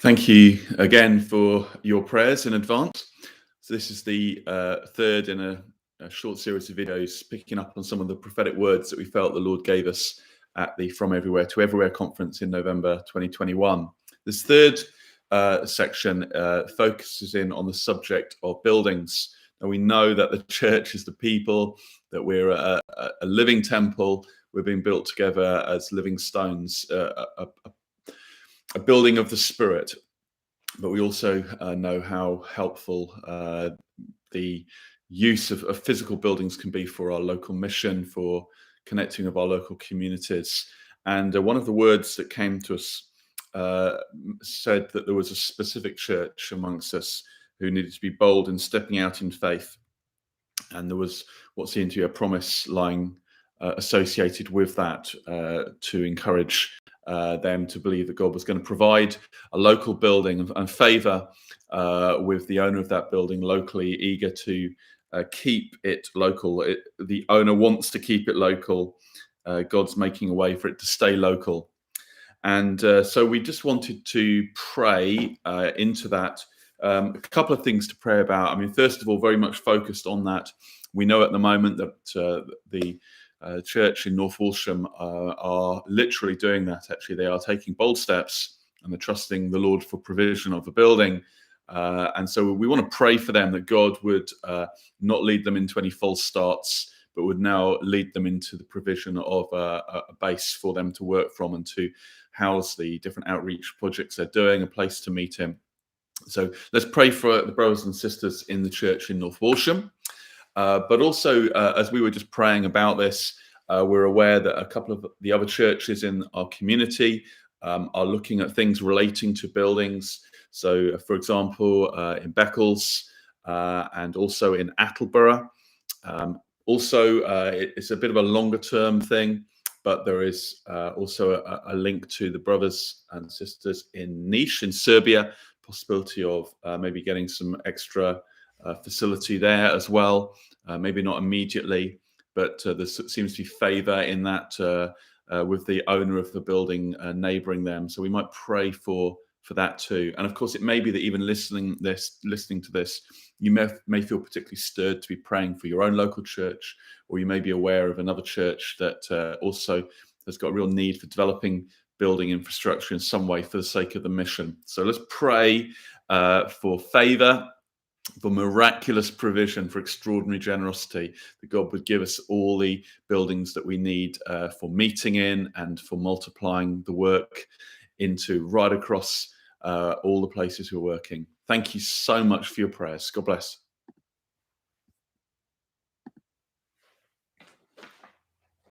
Thank you again for your prayers in advance. So this is the third in a short series of videos picking up on some of the prophetic words that we felt the Lord gave us at the From Everywhere to Everywhere conference in November 2021. This third section focuses in on the subject of buildings. Now we know that the church is the people, that we're a living temple. We're being built together as living stones, a building of the Spirit. But we also know how helpful the use of physical buildings can be for our local mission, for connecting with our local communities. And one of the words that came to us said that there was a specific church amongst us who needed to be bold in stepping out in faith. And there was what seemed to be a promise lying associated with that to encourage them to believe that God was going to provide a local building and favour with the owner of that building locally, eager to keep it local. The owner wants to keep it local. God's making a way for it to stay local. And so we just wanted to pray into that. A couple of things to pray about. I mean, first of all, very much focused on that. We know at the moment that the church in North Walsham are literally doing that. Actually, they are taking bold steps and they're trusting the Lord for provision of a building. And so we want to pray for them that God would not lead them into any false starts, but would now lead them into the provision of a base for them to work from and to house the different outreach projects they're doing, a place to meet Him. So let's pray for the brothers and sisters in the church in North Walsham. But also, as we were just praying about this, we're aware that a couple of the other churches in our community are looking at things relating to buildings. So, for example, in Beccles and also in Attleborough. It's a bit of a longer term thing, but there is also a link to the brothers and sisters in Niš in Serbia, possibility of maybe getting some extra facility there as well. Maybe not immediately, but there seems to be favour in that with the owner of the building neighbouring them. So we might pray for that too. And of course, it may be that even listening to this, you may feel particularly stirred to be praying for your own local church, or you may be aware of another church that also has got a real need for developing building infrastructure in some way for the sake of the mission. So let's pray for favour, for miraculous provision, for extraordinary generosity, that God would give us all the buildings that we need for meeting in and for multiplying the work into right across all the places we're working. Thank you so much for your prayers. God bless.